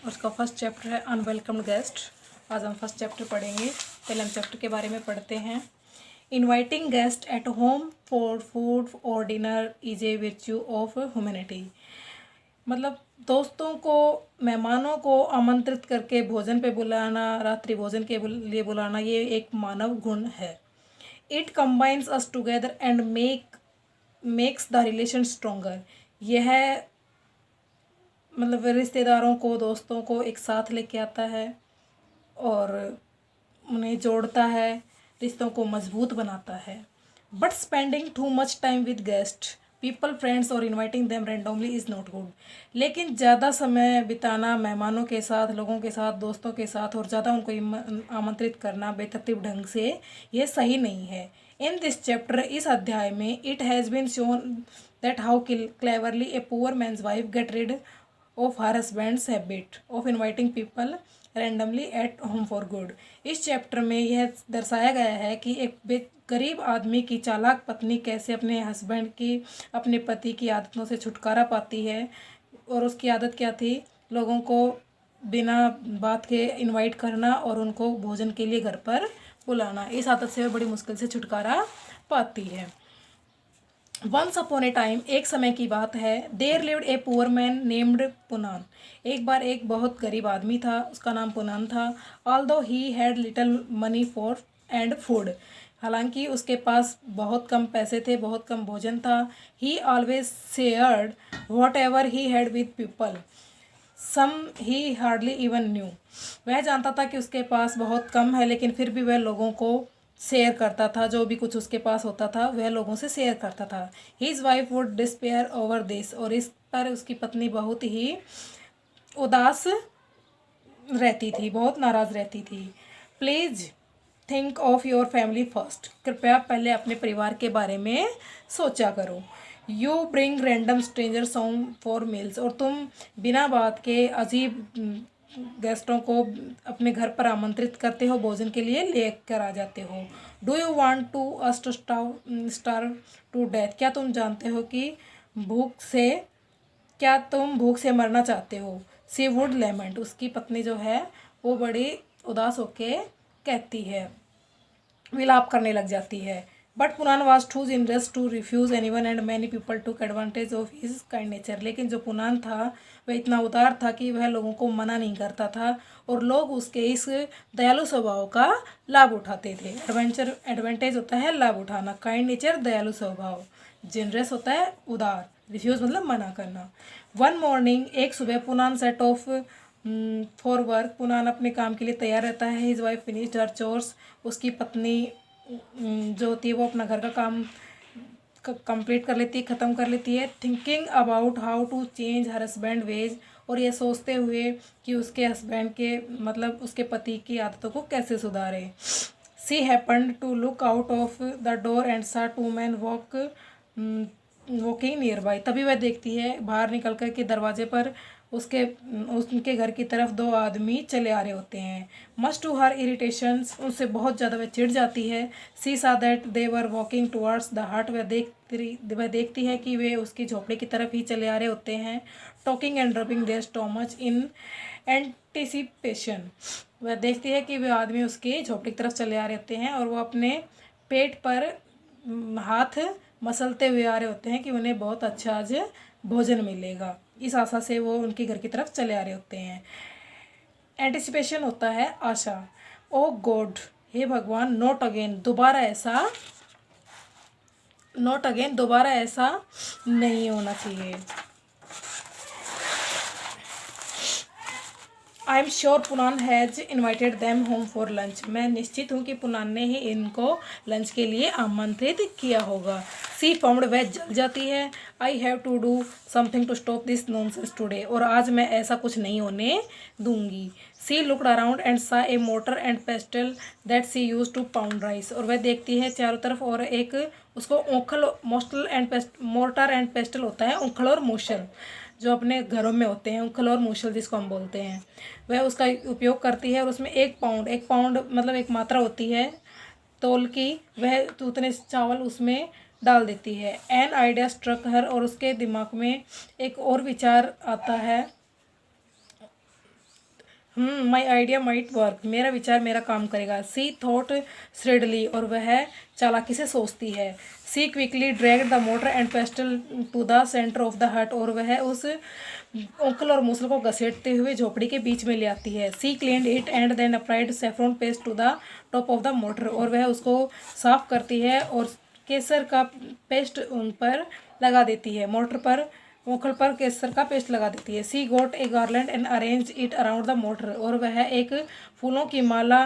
और उसका first chapter है अनवेलकम्ड गेस्ट। आज हम फर्स्ट चैप्टर पढ़ेंगे। पहले हम चैप्टर के बारे में पढ़ते हैं। Inviting guest at home for food और dinner is a virtue of humanity. मतलब दोस्तों को, मेहमानों को आमंत्रित करके भोजन पे बुलाना, रात्रि भोजन के लिए बुलाना, ये एक मानव गुण है। It combines us together and makes the relation stronger. यह मतलब रिश्तेदारों को, दोस्तों को एक साथ लेके आता है और उन्हें जोड़ता है, रिश्तों को मजबूत बनाता है। But spending too much time with guest people friends और inviting them randomly is not good. लेकिन ज़्यादा समय बिताना मेहमानों के साथ, लोगों के साथ, दोस्तों के साथ और ज़्यादा उनको आमंत्रित करना बेतरतीब ढंग से, ये सही नहीं है। इन दिस चैप्टर, इस अध्याय में, it has been shown that how cleverly a poor man's wife get rid of her husband's habit of inviting people randomly at home for good. इस चैप्टर में यह दर्शाया गया है कि एक गरीब आदमी की चालाक पत्नी कैसे अपने हस्बैंड की, अपने पति की आदतों से छुटकारा पाती है। और उसकी आदत क्या थी? लोगों को बिना बात के इनवाइट करना और उनको भोजन के लिए घर पर बुलाना। इस आदत से वह बड़ी मुश्किल से छुटकारा पाती है। वंस अपॉन ए टाइम, एक समय की बात है, there lived a poor man named Punan. एक बार एक बहुत गरीब आदमी था, उसका नाम पुनान था। Although he had little money for and food, हालांकि उसके पास बहुत कम पैसे थे, बहुत कम भोजन था। He always shared whatever he had with people some he hardly even knew. वह जानता था कि उसके पास बहुत कम है, लेकिन फिर भी वह लोगों को शेयर करता था। जो भी कुछ उसके पास होता था वह लोगों से शेयर करता था। His wife would despair over this, और इस पर उसकी पत्नी बहुत ही उदास रहती थी, बहुत नाराज़ रहती थी। Please think of your family first, कृपया पहले अपने परिवार के बारे में सोचा करो। You bring random strangers home for meals, और तुम बिना बात के अजीब गेस्टों को अपने घर पर आमंत्रित करते हो, भोजन के लिए लेकर आ जाते हो। Do you want to us to starve to death, क्या तुम जानते हो कि क्या तुम भूख से मरना चाहते हो? सी वुड लेमेंट, उसकी पत्नी जो है वो बड़ी उदास होके कहती है, विलाप करने लग जाती है। But Punan was too generous to refuse anyone and many people took advantage of his kind nature. लेकिन जो पुनान था वह इतना उदार था कि वह लोगों को मना नहीं करता था और लोग उसके इस दयालु स्वभाव का लाभ उठाते थे। एडवांटेज होता है लाभ उठाना, काइंड नेचर दयालु स्वभाव, जनरस होता है उदार, रिफ्यूज़ मतलब मना करना। वन मॉर्निंग, एक सुबह, Punan set of for work, Punan अपने काम के लिए तैयार रहता है। हिज वाइफ फिनिश्ड हर चोर्स, उसकी पत्नी जो होती है वो अपना घर का काम कंप्लीट कर लेती है, ख़त्म कर लेती है। Thinking about how to change her husband ways, और ये सोचते हुए कि उसके हस्बैंड के मतलब उसके पति की आदतों को कैसे सुधारे। She happened to look out of the door and saw two man walking near by, तभी वह देखती है बाहर निकल कर के दरवाजे पर उनके घर की तरफ दो आदमी चले आ रहे होते हैं। मस्ट टू हर इरिटेशंस, उससे बहुत ज़्यादा वह चिढ़ जाती है। सी सा that they were walking towards the हट, वह देखती है कि वे उसकी झोपड़ी की तरफ ही चले आ रहे होते हैं। Talking and rubbing their stomach in anticipation, वह देखती है कि वे आदमी उसकी झोपड़ी की तरफ चले आ रहे होते हैं और वो अपने पेट पर हाथ मसलते हुए आ रहे होते हैं कि उन्हें बहुत अच्छा आज भोजन मिलेगा। इस आशा से वो उनके घर की तरफ चले आ रहे होते हैं। एंटिसिपेशन होता है आशा। ओ गॉड, हे भगवान, नॉट अगेन, दोबारा ऐसा नहीं होना चाहिए। I am sure Punan has invited them home for lunch, मैं निश्चित हूँ कि पुनान ने ही इनको लंच के लिए आमंत्रित किया होगा। सी फॉर्म्ड, वह जल जाती है। I have to do something to stop this nonsense today, और आज मैं ऐसा कुछ नहीं होने दूंगी। सी looked around and saw a mortar and pestle that she use to pound rice, और वह देखती है चारों तरफ और एक उसको मोर्टर एंड पेस्टल होता है ऊखल और मूसल, जो अपने घरों में होते हैं, ऊखल और मूसल जिसको हम बोलते हैं, वह उसका उपयोग करती है। और उसमें एक पाउंड मतलब एक मात्रा होती है तौल की, वह उतने चावल उसमें डाल देती है। एन आइडिया स्ट्रक हर, और उसके दिमाग में एक और विचार आता है। माई आइडिया माइट वर्क, मेरा विचार मेरा काम करेगा। सी थॉट श्रेडली, और वह चालाकी से सोचती है। She quickly drag the mortar and pestle to the centre of the hut, और वह उस अंकल और मूसल को घसीटते हुए झोपड़ी के बीच में ले आती है। She cleaned it and then applied saffron paste to the top of the mortar, और वह उसको साफ करती है और केसर का पेस्ट उन पर लगा देती है, मोटर पर मोखल पर केसर का पेस्ट लगा देती है। She got a garland and arrange it around the mortar, और वह एक फूलों की माला